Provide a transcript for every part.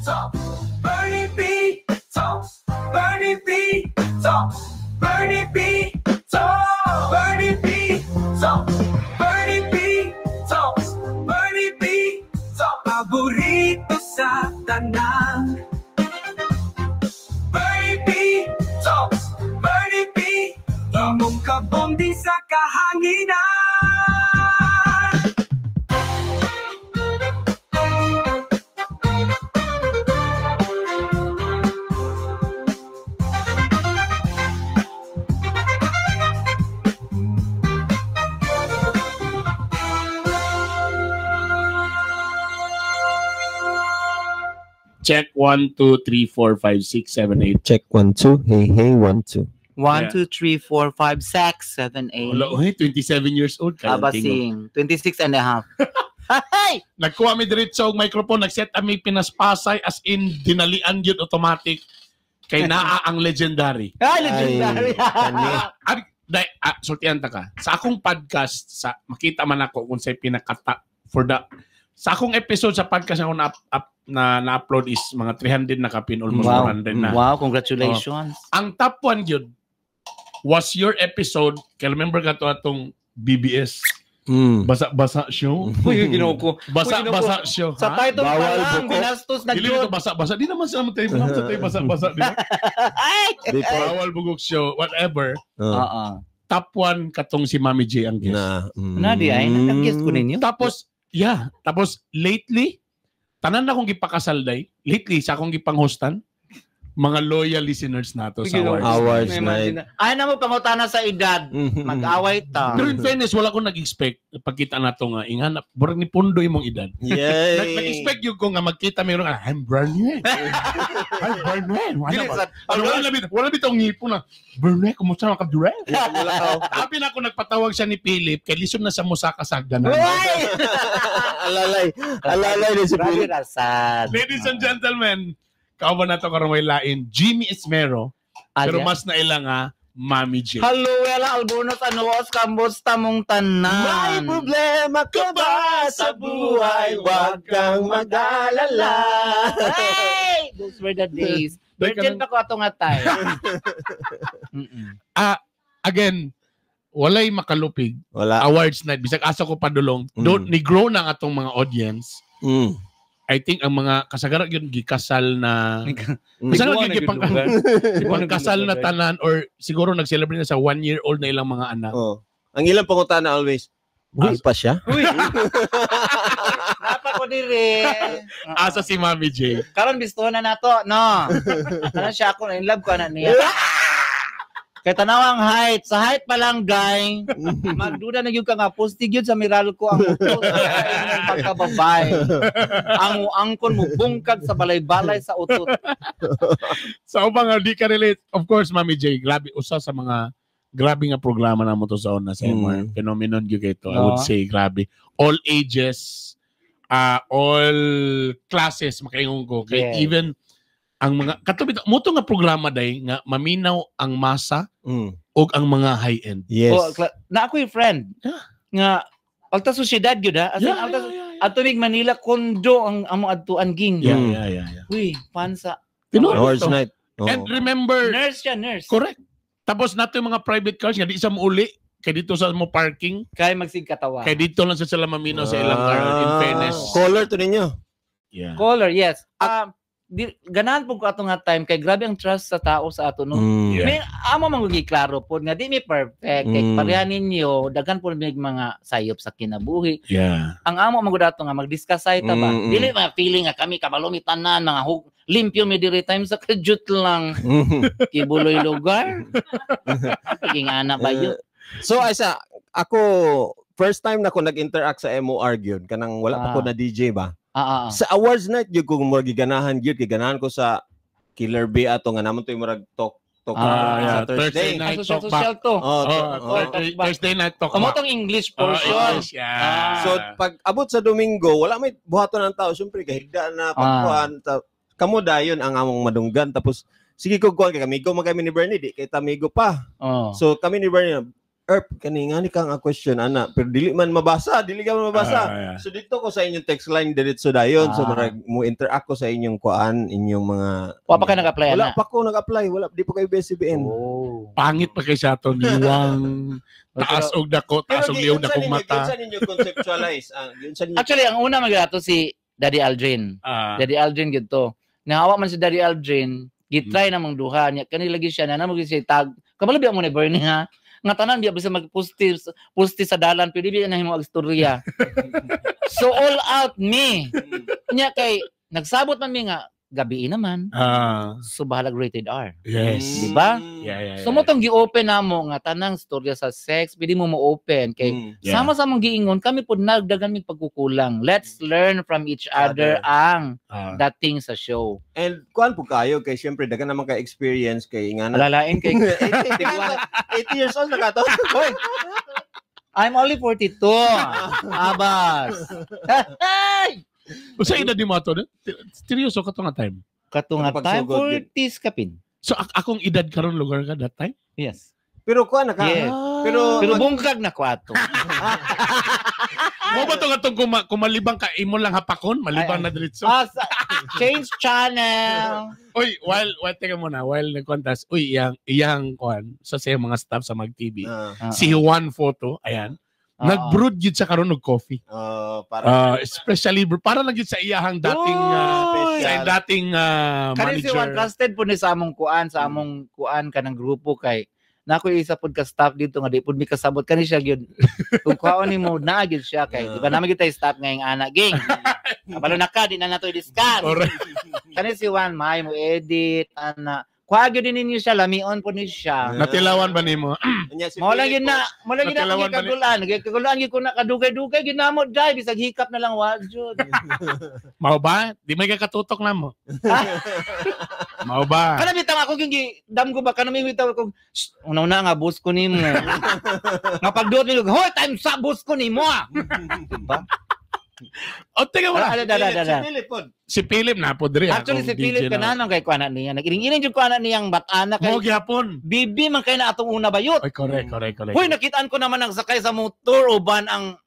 Talk, Bernie B. Talk, Bernie B. Talk, Bernie B. Talk, Bernie B. Talk, Bernie B. Talk, Bernie B. Talk, paborito sa tanan. Bernie B. Talk, Bernie B. Imong kabondi sa kahanginan. Check 1, 2, 3, 4, 5, 6, 7, 8. Check 1, 2. Hey, 1, 2. 1, 2, 3, 4, 5, 6, 7, 8. Wala, 27 years old. Abasing. 26 and a half. Hey! Nagkuha mi diretso og microphone, nag-set ami pinaspasay as in dinalian yun automatic kay naa ang legendary. Legendary. Sultihan ta ka. Sa akong podcast, makita man ako kung sa'y pinakata for the sa akong episode sa podcast ako na-upload is mga 300 na kapin, almost 400 na. Wow, congratulations. Ang top 1 yun was your episode, kaya remember ka to atong BBS. Basa-basa show. Uy, ginawa ko. Basa-basa show. Sa title pa lang, binastos na Dili ito basa-basa. Di naman sila matay. Sa tayo basa-basa. Bawal bugok show. Whatever. Top 1 katong si Mami J ang guest. Di ay, nag-guest ko ninyo. Tapos lately, tanan na akong gipakasalday. Lately, sa akong gipanghostan, mga loyal listeners nato sa Awards night. Ay na mo pangutana sa edad. Mag-away ta. Pero in fairness, wala ko nag-expect. Pagkita na ito nga, inganap, burang ni Pundo yung mong edad. Yay! Nag-expect yung ko nga magkita mayroon nga, I'm Bernie. I'm Bernie. Wala bitong ngipo na, Bernie, kumusta mga kabdure? Tapi na ako nagpatawag siya ni Philip, kay lisod na sa musaka sa ganan. Alalay na si Philip. Ladies and gentlemen, kauban na ito karong may lain, Jimmy Esmero, pero mas naila nga, Mami J. Hello, Wela Albonos, Anuos, kamusta mong tanan? May problema ka ba sa buhay? Huwag kang mag-alala. Hey! Those were the days. Virgin pa ko ato nga tayo. Again, walay makalupig. Wala. Awards night. Bisag asa ko padulong. Ni-grow na atong mga audience. I think ang mga kasagaran yun gikasal na kasal na tanan or siguro nag-celebrate na sa 1-year-old na ilang mga anak. Ang ilang pangutana always, uy pa siya? Uy! Napa ko diri. Asa si Mami J. Karon bisto na nato, no? Karon siya ako in love ko na niya. Kaya tanawang height. Sa height pa lang, guy. Magduda na yung ka nga. Postig yun sa miral ko. Ang utos. Ang pagkababay. Ang angkon mo bungkag sa balay-balay sa utot. So, mga di ka relate. Of course, Mami J, grabe. Usa sa mga grabe nga programa na mo to sa una sa MR. Phenomenon yun ito. I would say, grabe. All ages, all classes, makaingon ko. Kaya even ang mga katubit mo to nga programa day nga maminaw ang masa ug ang mga high end. Yes. Na ako yung friend nga alta sosyedad gyud ha. Ato mig Manila kondo ang amo adtuan ging. Yeah. Uy, pansa. Awards night. And remember, nurse siya, nurse. Correct. Tapos nato yung mga private cars nga di sa muuli kay dito sa mo parking. Kay magsigkatawa. Kay dito lang sa sila maminaw sa ilang car in fairness. Color to ninyo. Yeah. Color, yes. Ganahan po ko ato nga time kay grabe ang trust sa tao sa ato no. May amo mangugi klaro po nga di mi perfect kay pareha ninyo daghan po may mga sayop sa kinabuhi. Yeah. Ang amo magud ato nga mag-discuss ta ba. Dili mga feeling nga kami kabalong tanan mga limpyo mi diri time sa kajut lang. Kibuloy lugar. Paging ana ba yun? So Aisa, ako first time na ko nag-interact sa MOR gyud kanang wala pa ko na DJ ba. Sa awards night gyud ko mo giganahan gyud kay ganahan ko sa Killer B ato nga namon toy murag talk sa Thursday night talk social to. Thursday night talk. Amo tong English portion. So pag abot sa Domingo wala may buhaton ng tao syempre kahigda na pagkuan kamo dayon ang among madunggan tapos sige ko kuan kay kamigo magami ni Bernie di kay tamigo pa. So kami ni Bernie kani nga ni kang a question ana pero dili ka man mabasa. Yeah. So dito ko sa inyong text line diretso dayon. So marag mo interact ko sa inyong inyong mga Wa pa ka nag-apply wala pa ko nag-apply, di pa kayo BSCBN. Pangit pa kay sa ato niwang taas og dako, taas og liog dakong mata. Yun sa ninyo conceptualize. Actually, ang una magato si Daddy Aldrin. Daddy Aldrin gito. Nahawa man si Daddy Aldrin, gitry namang duha niya. Kani lagi siya na namang siya tag. Kabalo biya mo ni Bernie ha. Nga tanan biya bisa magpusti sa dalan pwede biya na himo og istorya. So all out me. Nya kay nagsabot man mi nga gabi naman. So bahalag rated R. Yes. Diba? Yeah. So mo tong gi-open namo nga tanang storya sa sex, pwede mo mo-open kay sama-samang giingon kami pud nagdagan mig pagkukulang. Let's learn from each other ang dating sa show. And kuan po kayo kay syempre dagan naman kay experience kay nga Alalain kay 80 years old na ka to. I'm only 42. Abas. Hey! Usa edad ni mo ato? Seryoso ka to nga time? Katunga time 40s kapin. So akong edad karon lugar ka that time? Yes. Pero kuan naka. Yes. Pero bungkag na ko ato. Mo ba to nga tong kumalibang ka imo lang hapakon, malibang na diretso? Change channel. Uy, while teka muna, while nagkontas, iyang kuan sa mga staff sa Mag TV. Si Juan Photo, ayan. Nag-brood yun sa karon og coffee. Especially para lang yun sa iyahang dating Kani si Juan manager. trusted po ni sa among kuan kanang grupo kay nako isa pod ka staff dito nga di pod mi kasabot kani siya gyud. Kung kuhaon nimo na gyud siya kay di ba naman gyud tay staff ngayong ana ging. Kabalo na ka di na nato i-discuss. Kani si Juan may mo edit ana kuha gyud din ninyo siya lamion po ni siya. Natilawan ba nimo? Mo lang yun na kagulan gyud ko na kadugay-dugay gyud namo dai bisag hikap na lang wa jud. Mao ba? Di may kakatutok na mo. Mao ba? Kana bitang ako gyud damgo ba kana may bitaw ko una nga boss ko nimo. Nga pagduot nilo hoy time sa boss ko nimo. Diba? O teka mo. Si Philip na po diri. Actually si Philip kanang kay kuana niya. Nagiring-iring jud kuana niyang batana kay. Mo gyapon. Bibi man kay na atong una bayot. Ay correct. Hoy nakitaan ko naman ang sakay sa motor uban ang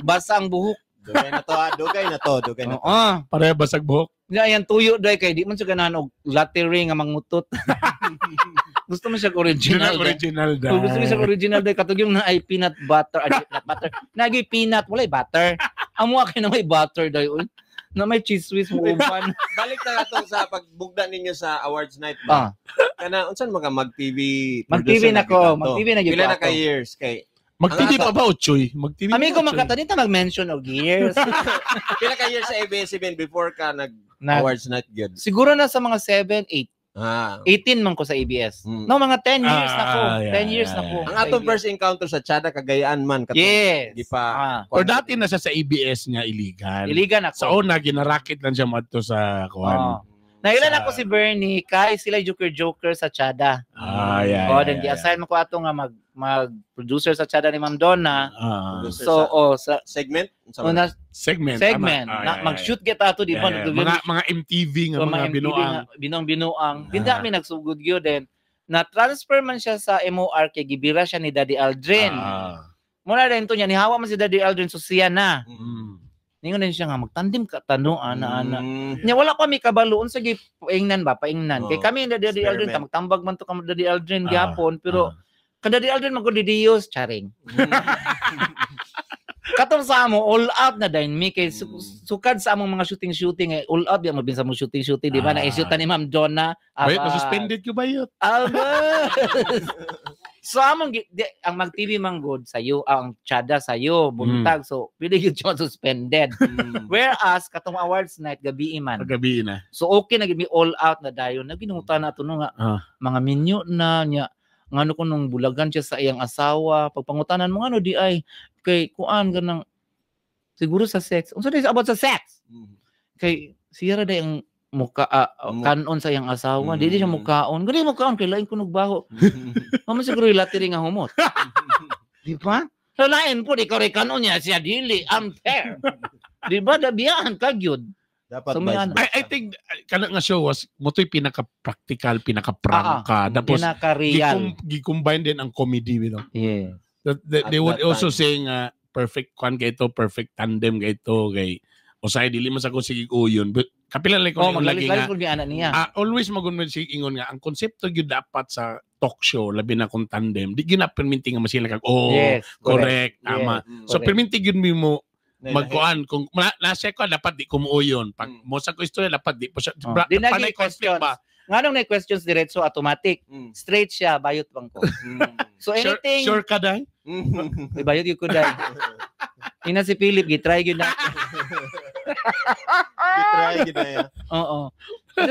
basang buhok. Dugay na to. Pareha basag buhok. Yan tuyo day kay di man siya ganahan og latering nga mangutot. Gusto mo siya original. Gusto mo siya original day katug yung na ay peanut butter, peanut butter. Nagi peanut wala butter. Amo kay na may butter day na may cheese whiz mo uban. Balik na nato sa pagbugda ninyo sa awards night ba? Kana unsan mga Mag TV na ko. Mag TV na gyud. Pila na ka years kay Mag TV pa ba Uchoy? Mag TV. Amigo magkatadita mag-mention og years. Pila ka years sa ABS-CBN before ka nag-awards night gyud? Siguro na sa mga 7, 8. 18 man ko sa ABS. No, mga 10 years na ko. 10 years na ko. Ang atong first encounter sa Chada Cagayan man katong yes. Di pa. Or dati na siya sa ABS nga iligan. Iligan ako. Sa una ginarakit lang siya madto sa kuan. Nailan ako si Bernie kay sila joker sa Chada. Then gi-assign mo ko ato nga mag-producer sa Chada ni Ma'am Donna. Sa segment segment. Mag-shoot kita ato di ba? Mga MTV nga mga binuang. Dinda mi nagsugod gyud din. Na-transfer man siya sa MOR kay gibira siya ni Daddy Aldrin. Muna rin to niya nihawa man si Daddy Aldrin so siya na. Ningon din siya nga magtandim ka tanong ana. Nya wala pa mi kabalo unsa gi paingnan. Kay kami ni Daddy Aldrin magtambag man to ka Daddy Aldrin gyapon pero kada Daddy Aldrin magdidiyos charing. Katong sa amo all out na din mi kay sukad sa among mga shooting all out yan mabin sa mong shooting di ba na i-shoot ni Ma'am Donna. Wait, suspended ko ba yun? So among ang Mag TV man good sayo ang Chada sayo buntag so pili gyud siya suspended. Whereas katong awards night gabi man. Gabi na. So okay na gid mi all out na dayon. Naginungutan nato no nga mga menu na nya ngano ko nung bulagan siya sa iyang asawa pagpangutanan mo ngano di ay kay kuan ganang siguro sa sex. Unsa day about sa sex? Kay siya ra day ang muka kanon sa iyang asawa di siya mukaon gali mukaon kay lain kunog baho mamo siguro latiri nga humot di ba so lain po di kanon niya siya dili unfair di ba dabiyan ka gyud Dapat So, may vice ano- versa. I think kana nga show was motoy pinaka-practical, pinaka-prank ka. Tapos pinaka-real. gi-combine din ang comedy, you know. Yeah. They At would that also time. say nga perfect kwan kay ito, perfect tandem kay ito kay usay dili man sa ko sige uyon. But kapila lang ko lagi nga. Maglalis-lalis ko anak niya. Always magunod si ingon nga ang konsepto gyud dapat sa talk show labi na kung tandem. Di gyud na perminti nga masila kag Yes, correct, Yes. tama. Mm. So Correct. perminti gyud mo Nailahi. magkuan kung nasa ko dapat di kumuuyon. Pag mo sa ko istorya dapat di po siya. Di na panay questions. conflict ba? Nganong na questions diretso automatic. Mm. Straight siya, bayot bang ko. So anything, Sure ka dai? may bayot yung kuday. Ina si Philip, gitry yun na. Gitry gid na yan. Oo.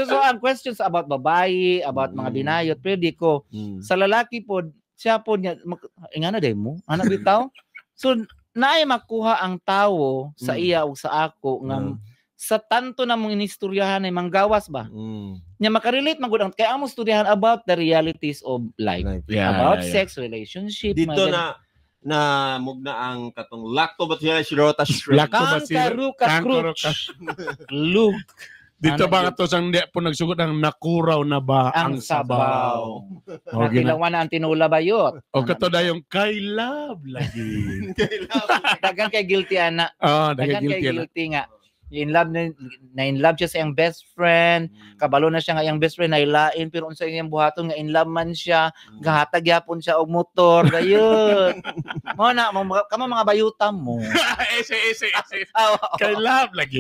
So ang questions about babae, about mga binayot, pwede ko. Sa lalaki po, siya po niya, nga na day mo, anak bitaw. So, naay makuha ang tao sa iya o sa ako nga sa tanto na mong inistoryahan ay manggawas ba? Nya makarelate magud ang kaya amo istoryahan about the realities of life. Yeah, About yeah. sex, relationship, Dito na mugna ang katong lactobacillus shirota Kankarukakruch. Lug. Dito Ano ba yun? ka to sang di po nagsugod ang nakuraw na ba Ang sabaw. O gina. Natilawan na ang tinula bayot. O kato na yung kay love lagi. Dagan kay guilty ana. Ah, Dagan kay nagigilty na. guilty nga. In love siya sa iyang best friend. Kabalo na siya nga iyang best friend nailain pero unsa iyang buhaton nga in love man siya. Gahatag yapon siya og motor dayon. Mo na kamo mga bayutam mo. Ese. Kay love lagi.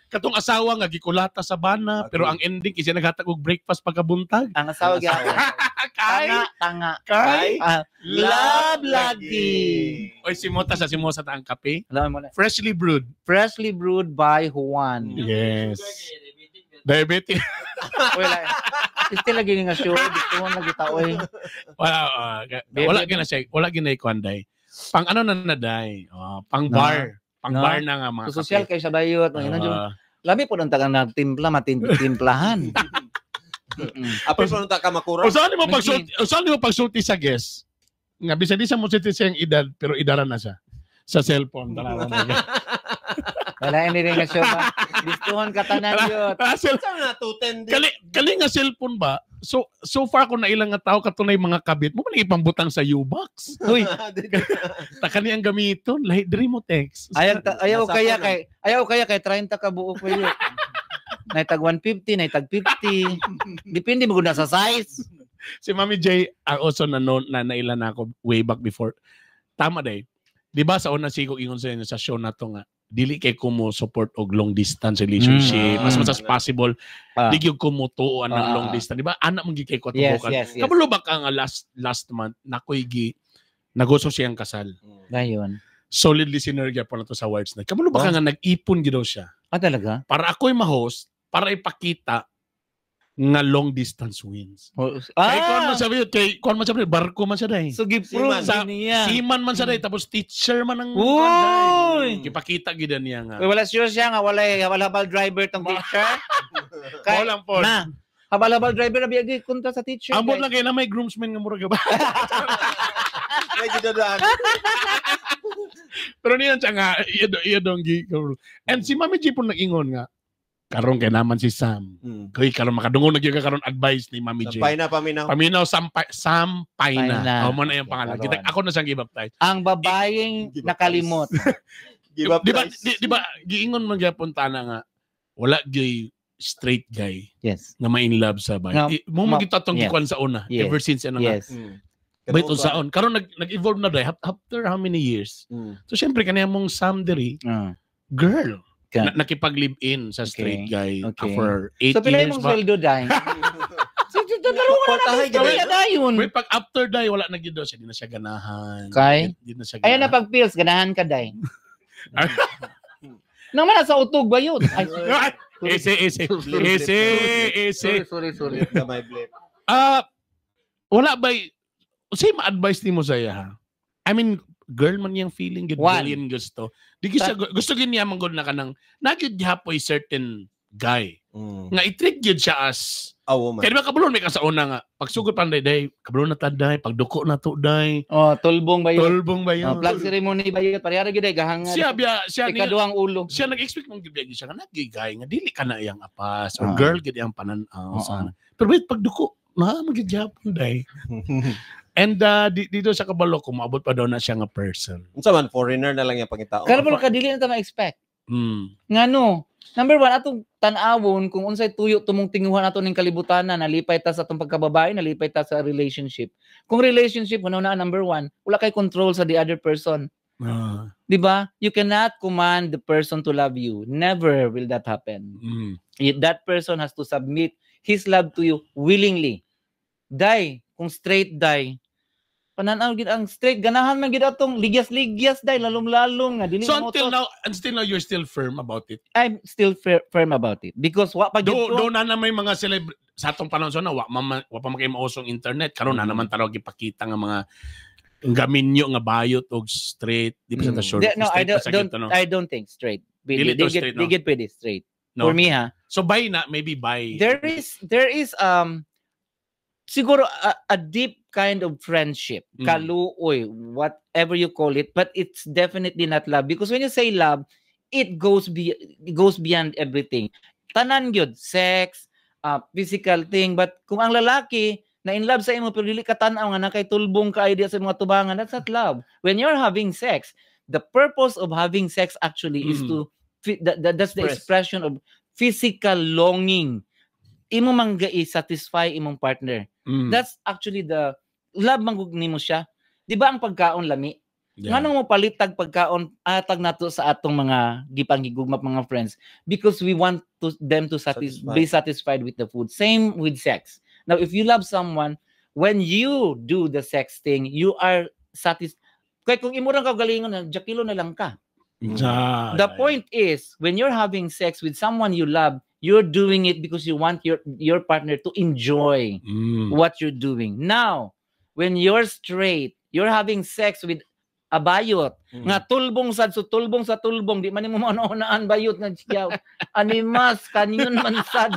Katong asawa nga gikulata sa bana pero ang ending is naghatag og breakfast pagkabuntag. Ang asawa gyapon. Tanga. Kay Love lagi. Oy simosa ta ang kape. Alam mo na. Freshly brewed. Freshly brewed by Juan. Yes. Diabetes. Wala. Still lagi nga show, dito mo lagi tao eh. Wala gina siya, wala gina ikwanday. Pang ano na naday, pang bar. Pang bar na nga mga So, social kay sa bayot, labi po nang tagang nagtimpla, matimplahan. Apil pa nung ka makura. Usahan mo pagsulti sa guest. Nga bisa di sa mo siyang edad pero idaran na siya sa cellphone. Wala ini rin nga show ba? Distuhon ka tanan yun. Saan na 210 Kali nga cellphone ba? So far ko na ilang nga tao katunay mga kabit mo man ipambutang sa U-box. Uy, Takani ang gamiton, lahi diri mo text. ayaw kaya kay 30 ka buo ko yun. Naitag 150, naitag 50. Depende mo na sa size. Si Mami J also na nailan na ako way back before. Tama day. 'Di ba sa una sigog ingon sa inyo sa show na to nga dili kay ko mo support og long distance relationship. As much as possible, di gyud ko mo tuon ng long distance. 'Di ba? Anak mong gikay ko tubukan. Yes. Kabalo ba ka nga last month nakoy nagoso siyang kasal. Gayon. Solid listener gyud po na to sa Words Night. Kabalo ba ka nga nag-ipon gyud daw siya Talaga? para ako'y ma-host para ipakita nga long distance wins. Kay kuan man sabi, barko man siya dai. So give-prove Sa- niya. Seaman man siya dai tapos teacher man ang Uy! Kipakita gid niya nga. Wala sure siya nga wala habal driver tong teacher. Walang po. Na, habal driver na biyagi kunta sa teacher. Ambot lang kayo na may groomsmen nga mura ba? Medyo dadaan. Pero niyan siya nga, iya dong And si Mami G po nag-ingon nga, karon kay naman si Sam. Kay karon makadungog nagyuga karon advice ni Mami J. Sampay na paminaw. Paminaw sampay na. na. Mo na yung pangalan. Kita ako na siyang i-baptize. Ang babaeng nakalimot. Give up guys. Di ba giingon man gyapon ta na nga wala gyud straight guy Yes. nga ma-in love sa bay. Mo magita tong yes. gikuan sa una Yes. ever since ano nga. Yes. Bait unsaon. Karon nag-evolve na dai after how many years? So syempre kaniya mong Sam diri girl. Nakipag-live-in sa straight guy for 8 So pila years imong ba? sweldo dai? So Wait, pag after die, wala na gido siya. Di na siya ganahan. Kay? Di na siya Ayan na ganahan. pag pills ganahan ka dai. Nang man sa utog ba yun? Ay, Ese. sorry. Gamay blip. Wala ba, say ma-advise ni mo saya ha? I mean, girl man yung feeling, good One. billion gusto. Di gusto gid niya manggod na kanang, nagyod hapoy certain guy. Nga i-treat gyud siya as a woman. kaya di ba kabulon may kasauna nga pagsugod panday day kabulon na taday pagduko na to day Tulbong ba yun? tolbong ba yun Flag ceremony ba yun? Parehara gyud ay gahanga. siya Ikaduhang ulo. siya nag-expect mong gibiyag siya nga nagigay nga dili ka na iyang apas or Ah. girl gid iyang pananaw sana pero wait pagduko na magigyapon day and dito sa kabalo kung maabot pa daw na siya nga person Unsa man foreigner na lang yung pangitao. Pero ka dili na ta ma-expect. mm. Ngano? Number 1, atong tan-awon kung unsay tuyo tumong tinguhan ato ning kalibutanan, nalipay ta sa atong pagkababae, nalipay ta sa relationship. Kung relationship, una number 1, wala kay control sa the other person. Di ba? You cannot command the person to love you. Never will that happen. That person has to submit his love to you willingly. Dai, kung straight dai, pananaw gid ang straight ganahan man gid atong ligyas-ligyas dai lalom-lalom nga dili so mo until to. now you're still firm about it I'm still firm about it because wa pa gid do na may mga sa atong panahon na wa pa makay mausong internet karon na naman tawag ipakita nga mga gaminyo nga bayot og straight di ba sa short No, I don't think straight. Dili to straight, no? Digit pwede straight. No? For me ha. So maybe by There is siguro a deep kind of friendship, kaluoy, whatever you call it, but it's definitely not love because when you say love, it goes beyond everything. Tanan gyud, sex, physical thing, but kung ang lalaki na in love sa imo pero dili ka tan-aw nga nakay tulbong ka idea sa mga tubangan, that's not love. When you're having sex, the purpose of having sex actually is to that's the expression of physical longing. Imo mangga satisfy imong partner. That's actually the love manggug nimo siya. Di ba ang pagkaon lami? Yeah. Ngano mo palitag pagkaon atag nato sa atong mga gipanghigugma mga friends because we want them to be satisfied with the food. Same with sex. Now if you love someone, when you do the sex thing, you are satisfied. Kaya kung imo ra ka galingon na jakilo na lang ka. The point is when you're having sex with someone you love, you're doing it because you want your partner to enjoy what you're doing. Now, when you're straight, you're having sex with a bayot. Nga tulbong sa tulbong. Di man mo maunaan bayot nga siyaw. Animas, kanyon man sad.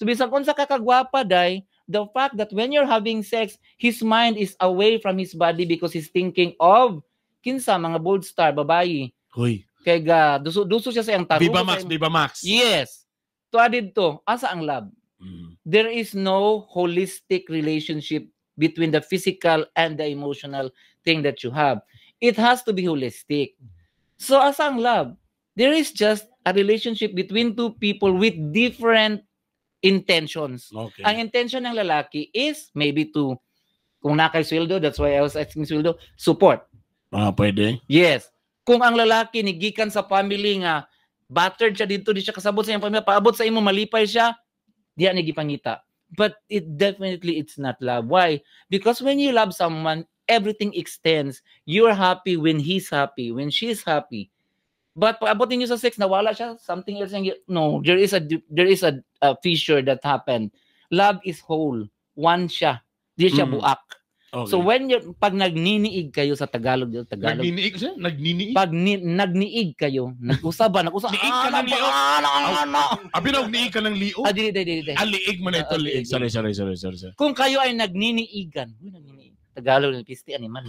So, bisag unsa ka kagwapa, day, the fact that when you're having sex, his mind is away from his body because he's thinking of kinsa, mga bold star, babayi. Hoy. Kaya duso siya sa iyang tago. Viva Max. Yes. Tuadid to, asa ang love? There is no holistic relationship between the physical and the emotional thing that you have. It has to be holistic. So asa ang love? There is just a relationship between two people with different intentions. Okay. Ang intention ng lalaki is maybe to, kung nakay sweldo, that's why I was asking sweldo, support. Pwede. Yes. Kung ang lalaki nigikan sa family nga, battered siya dito, di siya kasabot sa iyang pamilya, paabot sa imo, malipay siya, diya nagipangita. But it's not love. Why? Because when you love someone, everything extends. You're happy when he's happy, when she's happy. But paabot niyo sa sex, nawala siya, something else. No, there is a fissure that happened. Love is whole. One siya. Di siya buak. Okay. So pag nagniniig kayo sa Tagalog, Nagniniig siya? Nagniniig? Pag nagniig kayo, nag-usap. Niig ka ng liog? Abi na, niig ka ng liog? Di. Liig mo na ito, liig. Sorry. Kung kayo ay nagniniigan, Tagalog, pisti, animal.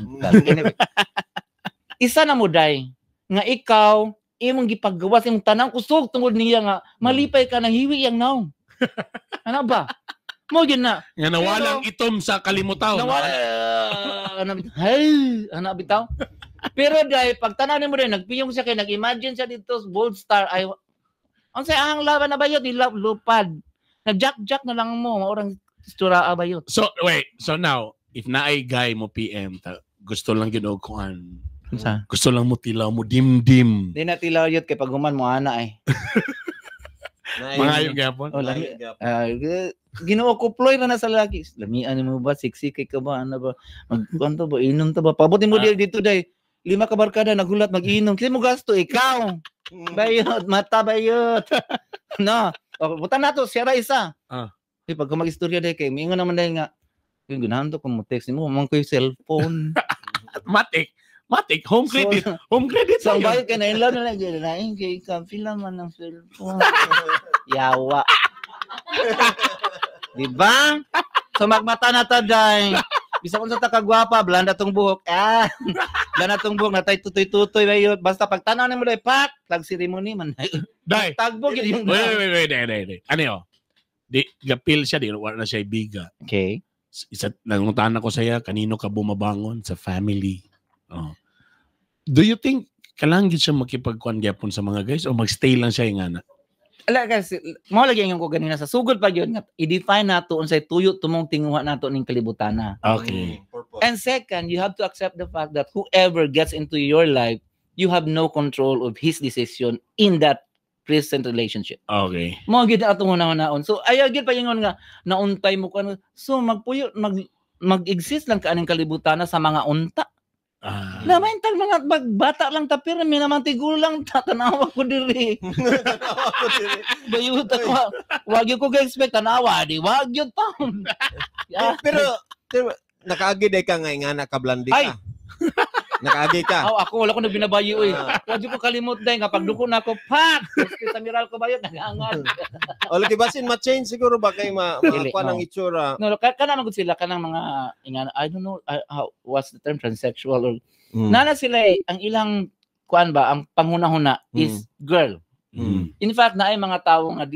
Isa na mo, day, nga ikaw, imong gipagawas, imong tanang kusog tungod niya nga, malipay ka ng hiwi yang now. Ano ba? Mo yun na. Nga nawalang itom sa kalimutaw. Ano bitaw? Pero dahil pag tananin mo rin, nagpiyong siya kayo, nag-imagine siya dito, bold star, ang sayang laban na bayot, lupad. Nag-jack na lang mo, maurang istura bayot. So, wait. So now, if naay guy mo PM, gusto lang ginog kuan. Gusto lang mo tilaw mo dim-dim. Di na tilaw yun, kay pag human mo ana eh. Mga yung gapon. Ginoo ko ploy na sa laki. Lamian mo ba? Sexy kay ka ba? Ano ba? Magkanto ba? Inom ta ba? Pabutin mo dito day. 5 ka barkada nagulat mag-inom. Kasi mo gasto ikaw. Bayot, mata bayot. No. O, buta na to, siyara isa. Pag mag-istorya day kay, mingo naman dahil nga, ganahan to kung mo text mo, mamang ko yung cellphone. Matik, home credit. Home credit. So, bayot ka na, in love na lang, kay ka, pila man ng cellphone. Yawa. Diba? So magmata na ta, day. Bisa kung sa takagwapa, blanda tong buhok. Blanda tong buhok, natay tutoy-tutoy ba yun. Basta pag tanaw na mo, day, pak, tag ceremony man. Day. Tagbog yun yung Wait. Ano yun? Di, gapil siya, di, wala na siya ibiga. Okay. Isa, nanguntahan ako saya, kanino ka bumabangon sa family. Oh. Do you think, kailangan siya makipagkuhan gyapon sa mga guys o magstay lang siya yung ana? Ala kasi mo lagi ang ko ganina sa sugod pa gyud nga i-define nato unsay tuyo tumong tinguha nato ning kalibutana. Okay. And second, you have to accept the fact that whoever gets into your life, you have no control of his decision in that present relationship. Okay. Mo gyud atong una-unaon. So ayaw gyud pa ingon nga nauntay mo kan. So magpuyo mag-exist lang ka aning kalibutana sa mga unta. Naman tag mga bagbata lang ta pero may naman tiguro lang tatanawa ko diri. Bayuta ko. Wag yo ko ga-expect tanawa di. Wag yo taon. Pero nakaagi day ka nga nakablandi ka. Nakaagi ka. Ako wala ko na binabayo eh. Wag yo ko kalimot day nga pagduko na ako pak. Sa miral ko bayot nagangan. O lagi basin ma-change siguro ba kay makuha ng itsura. No, kana man gud sila kanang mga ingana I don't know how what's the term transsexual or nana sila ang ilang kuan ba ang panghuna-huna is girl. In fact na ay mga tawo nga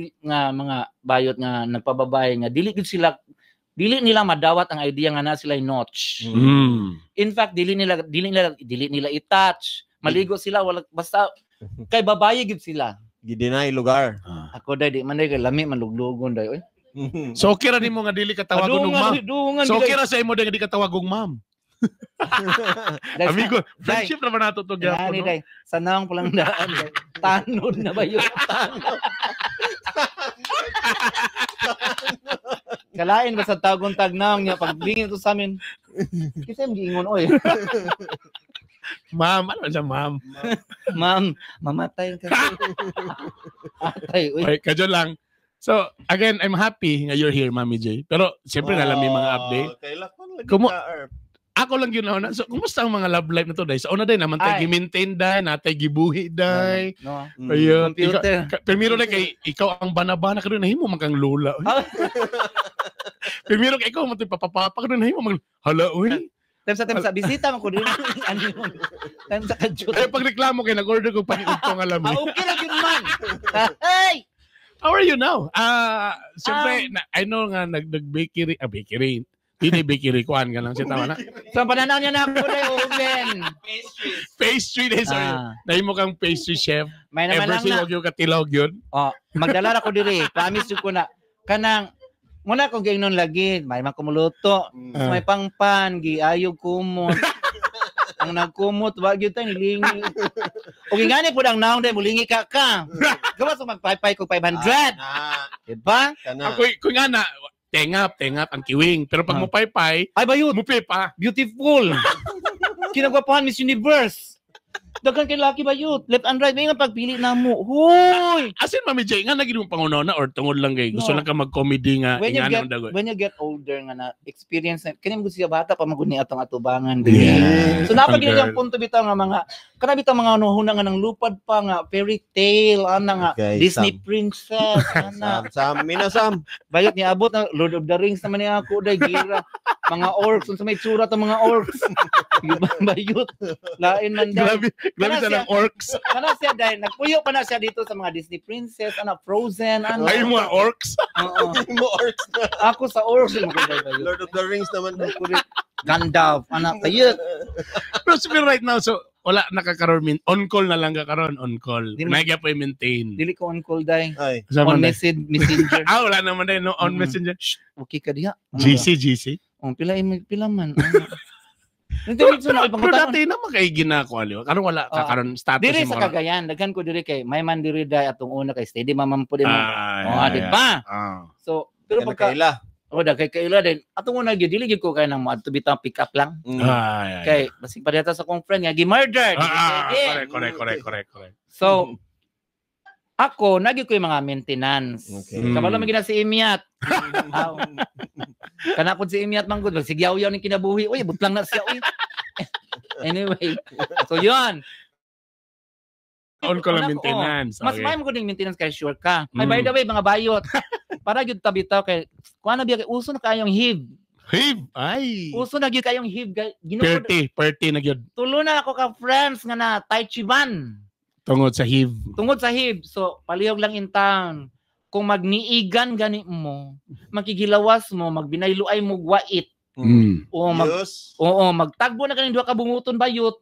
mga bayot nga nagpababae nga dili nila madawat ang idea nga na sila notch. In fact dili nila i-touch. Maligo sila wala basta kay babae gid sila. Gidinay lugar. Ako day di man day lami manluglugon day oy. So okay ra nimo nga dili ka tawagon og ma'am. So okay ra sa imo nga di ka tawagong ma'am. Amigo, friendship na ba nato to gyapon? No? Sanang palang daan. Tanod na ba yun? Kalain ba sa tagong tagnang niya pagbingin to sa amin? Kasi giingon oy. Ma'am, ano siya ma'am? Ma'am, mamatay ka. Atay, uy. Okay, kadyo lang. So, again, I'm happy nga you're here, Mami J. Pero, siyempre, alam mo yung mga update. Ako lang yun na. So, kumusta ang mga love life na to, Day? Sa una, Day, naman tayo gi-maintain, Day. Natay gibuhi, Day. No. Ayun. Primero, Day, kay ikaw ang banabana ka rin, nahimo magkang lola. Primero, kay ikaw, matay papapapa ka rin, nahimo mag hala, uy. Temsa, bisita mo ko din. Temsa ka, Diyos. Ay, pagreklamo kayo, nag-order ko pa itong alam. Okay lang yun, man. Hey! How are you now? Siyempre, I know nga, nag-bakery, bakery. Hindi bakery, kuhan ka lang. Siya tama na. So, pananaw niya na ako na oven. Pastry, sorry. Dahil mo kang pastry chef. May naman ever since yung katilog yun. Magdala ko diri. Promise ko na. Kanang, muna kong gainon lagi. May makumuluto. May pangpan. Giayog kumot. Ang nagkumot, wag yun tayo, nilingi. O gingani po ang naong dahil, mulingi ka. Gawa sa magpaypay ko 500. Diba? Ako, kung nga na, tengap ang kiwing. Pero pag mo paypay, ay bayot, mupi pa. Beautiful. Kinagwapahan Miss Universe. Dagan kay Lucky bayot. Left and right. May nga pagpili na mo. Hoy! Asin, Mami J, nga naging pangunaw na or tungod lang kay gusto lang ka mag-comedy nga. When you get older nga na experience na, kanya mo siya bata pa maguni atong atubangan. Yeah. So napagin yung punto bitaw nga mga, karami bitaw mga hunang nga ng lupad pa nga, fairy tale, nga, okay, Disney princess, Sam. Bayot niya abot na Lord of the Rings naman niya ako, day gira. Mga orcs, sa may tsura to mga orcs. Bayot. Lain man dahil. Grabe sa ng orcs. Ano siya dahil, nagpuyo pa na siya dito sa mga Disney princess, Frozen, Ay, mga orcs? Oo. Mo orcs na. Ako sa orcs. Lord of the Rings naman. Gandalf, bayot. Pero right now, so, wala nakakaroon, on-call na lang kakaroon, on-call. Nagya po i-maintain. Dili ko on-call dahil. On messenger. Wala naman dahil, no? On messenger. Okay ka diha. GC. Pila man. Pero dati naman kayo ginako, karon wala kakaroon status. Diri sa Cagayan, daghan ko diri kay may man diri day atong una kay steady mamampo din mo. Di ba? So, pero pagka daghay kaila din atong una gyud dili gyud ko kay nang moadto bitang pick up lang. Kay basig pa data sa kong friend nga gi-murder. Correct. So, ako nagyud ko yung mga maintenance. Kabalo man gina si Imiat. Kana pud si Imiat manggod, sigyaw-yaw ning kinabuhi. Uy, butlang na siya uy. Anyway, so yun. On ko lang maintenance. Mas may mo ding maintenance kay sure ka. Ay, by the way, mga bayot. Para gyud tabitaw kay kuan na biya uso na kayong HIV. HIV? Ay. Uso na gyud kayong HIV. Perti na gyud. Tulo na ako ka friends nga na Tai Chi Ban. Tungod sa HIV. Tungod sa HIV. So, palihog lang in town. Kung magniigan gani mo, makigilawas mo, magbinayluay mo gwait. Magtagbo na kaning duha ka bunguton bayot.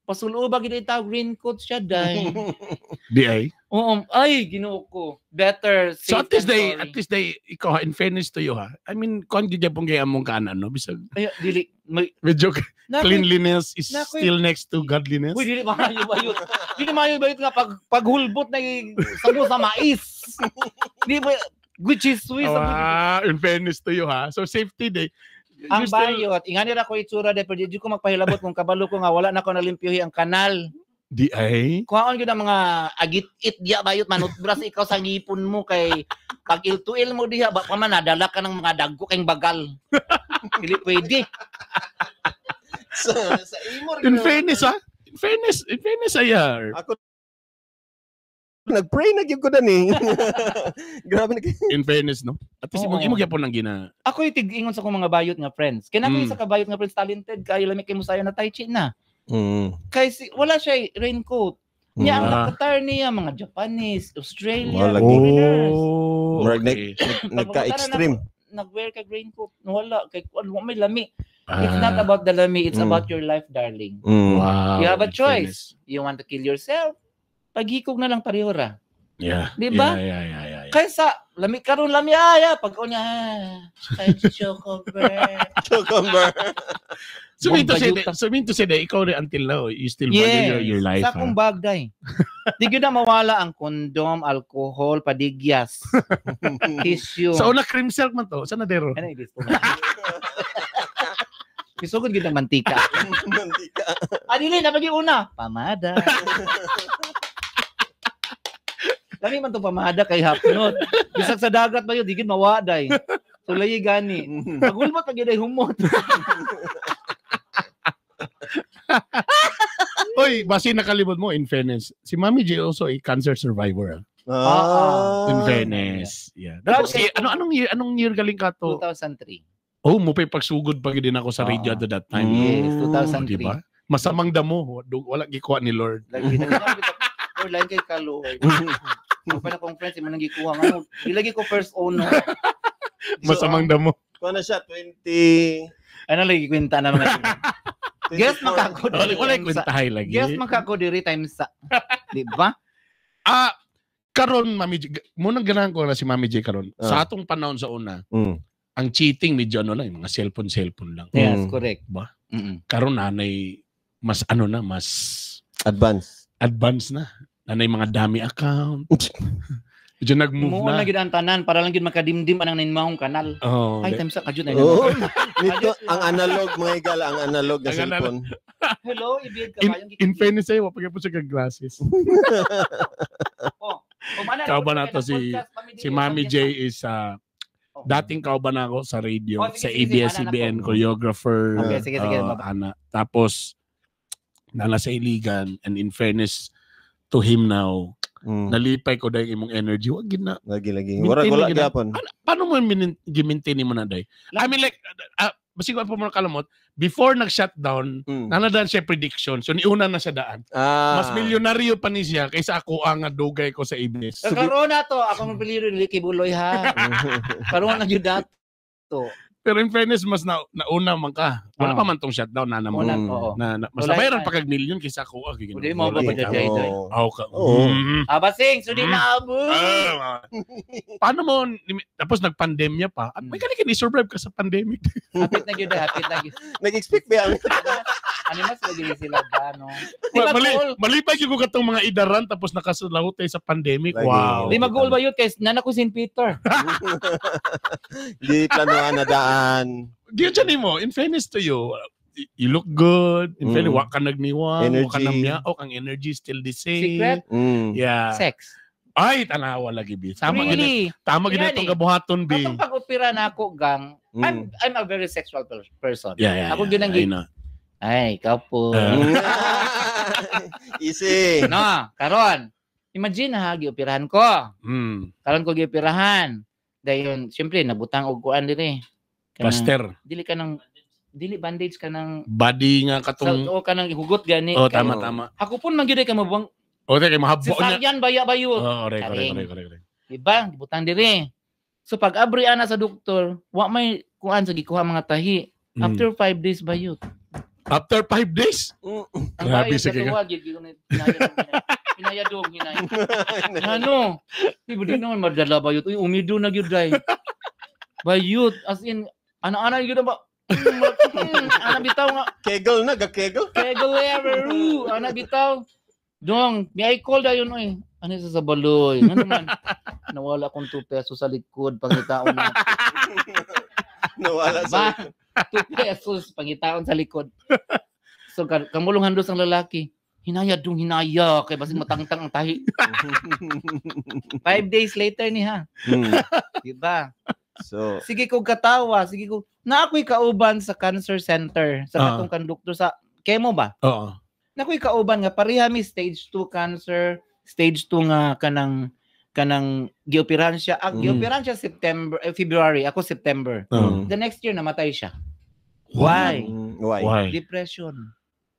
Pasulo ba gid itaw green coat siya dai. Di ay. Oo, ay Ginoo ko. Better so at least they ikaw in fairness to you ha. I mean, kon gid pong kay among kanan no bisag. Ay dili medyo cleanliness is still next to godliness. Uy, dili maayo bayot. Dili maayo bayot nga paghulbot na sango sa mais. Di ba which is Swiss. In fairness to you ha. So safety day. Ang bayot, ingani ra ko itsura de pero di ko magpahilabot kung kabalo ko nga wala na ko nalimpyuhi ang kanal. Di ay. Kuhaon gyud ang mga agit-it diya bayot manutbras ikaw sa ngipon mo kay pag iltuil mo diha ba pa man nadala ka ng mga dagko kay bagal. Dili pwede. Sa imor. In fairness ha. In fairness ayar. Ako nag-pray na gyud ko dani. Grabe na. In fairness no. At least imo gyapon nang gina. Ako tig-ingon sa akong mga bayot nga friends. Kaya ako isa ka bayot nga friends talented kayo lami kay musayo na Tai Chi na. Kay wala siya raincoat. Niya ang nakatar niya mga Japanese, Australian, nagka-extreme. Nag-wear ka raincoat. Wala kay may lami. It's not about the lami, it's about your life, darling. Wow. You have a choice. You want to kill yourself? Paghikog na lang pareho ra. Yeah. Di ba? Yeah. Kaysa lami karon lami aya pag unya chocolate. So mean to say that ikaw rin until now you still value your life. Sa akong bagday. Di gyud na mawala ang kondom, alcohol, padigyas. Tissue. So una cream silk man to. Sana dero. Ano gusto mo? Kisugod gyud ang mantika. Adili na pagi una. Pamada. Kani man to pamada kay hapnot. Bisag sa dagat ba yun, di gid mawaday. Sulay gani. Pagulbot pag yun ay humot. Oy, basi nakalimot mo in fairness. Si Mami J also a cancer survivor. In fairness. Yeah. Tapos anong year galing ka to? 2003. Oh, mo pay pagsugod pag din ako sa radio at that time. Yes, 2003. Diba? Masamang damo, wala gikuha ni Lord. Lain kay Kaloy. Pa na kong friends, mo nang gikuha nga. Ilagi ko first owner. Masamang damo. Kuha na siya, 20... Ano lagi kwenta na mga guess makako diri. Wala kwentahay lagi. Guess makako diri times sa. Di ba? Karon, Mami J, munang ganahan ko na si Mami J karon. Sa atong panahon sa una, ang cheating medyo ano lang, mga cellphone lang. Yes, correct. Ba? Karon nanay mas ano na, mas advance na. Nanay mga dami account. Medyo nag-move na. Mo na gid ang tanan para lang gid makadimdim anang ninmahong kanal. Ay time sa kajud na. Nito ang analog mga igal, ang analog na cellphone. Hello, ibig ka ba? In fairness ay wapag po siya glasses. Kauban na to si Mami J is dating kauban ako sa radio, sa ABS-CBN choreographer. Okay, sige. Tapos nasa Iligan, and in fairness to him now, nalipay ko dahil imong energy. Wag gina. Lagi. Wala gyapon. Paano mo gi-maintain mo na dahil? I mean like, basig ko pa mo kalamot, before nag-shutdown, nanadan siya prediction. So niuna na siya daan. Mas milyonaryo pa ni siya kaysa ako ang dugay ko sa ABS. Karon na to, ako mapiliro dili kay Buloy ha. Karon na gyud dato. Pero in fairness, mas nauna man ka. Wala pa man tong shutdown na naman. Mas nabayaran pa kag milyon kaysa ako. Hindi mo ba day. Basing, so di maabot. Paano mo, tapos nagpandemya pa, at may kanikin i-survive ka sa pandemic. Hapit na yun. Nag-expect ba yan? Animas lagi sila ba, no? Malipay yung ko katong mga idaran tapos nakasulahutay sa pandemic. Wow. Di mag-goal ba yun? Kasi nana ko St. Peter. Di planuhan na daan. Diyan dyan mo, in fairness to you, you look good. In fairness, wak ka nagniwang, wak ka namyaok, ang energy still the same. Secret? Yeah. Sex. Ay, tanawa lagi, B. Tama really? Tama gina itong gabuhaton, B. Kapag pag-opera na ako, gang, I'm a very sexual person. Yeah. Ako ginang Ay, ikaw po. Easy. No, karon. Imagine ha, gioperahan ko. Karon ko gioperahan. Dayon, syempre nabutang og kuan diri. Plaster. Dili bandage ka ng Body nga katong o kanang hugot gani. Oh, tama. Ako pun man gyud ka mabuang. O kay Si mahabo niya. Saryan baya-bayo. Oh, correct. Diba? Gibutang diri. So pag abri ana sa doktor, wa may kuan sa gikuha mga tahi. After 5 days bayot. After 5 days? Ang Grabe bayot sige sa ka. tuwag hinayadong hinay. Ano? Di ba di naman madala bayot? Uy, umido na gyud day. Bayot as in ana-ana gyud ba? Ana bitaw nga. Kegel na, gakegel. Kegeleru. Ana bitaw. Dong, may I call dayon oy. Ano sa baloy? Ano man? Nawala akong 2 pesos sa likod pangitaon na. Nawala sa 2 pesos pangitaon sa likod. So kamulong handos ang lalaki. Hinaya kay basig matangtang ang tahi. 5 days later ni ha. Diba? So, Sige ko katawa, sige ko. Na ako'y kauban sa cancer center sa katong kanduktor sa chemo ba? Oo. Na ako'y kauban nga pareha mi stage 2 cancer, stage 2 nga kanang gioperahan siya. Gioperahan siya February, ako September. The next year namatay siya. Why? Why? Depression.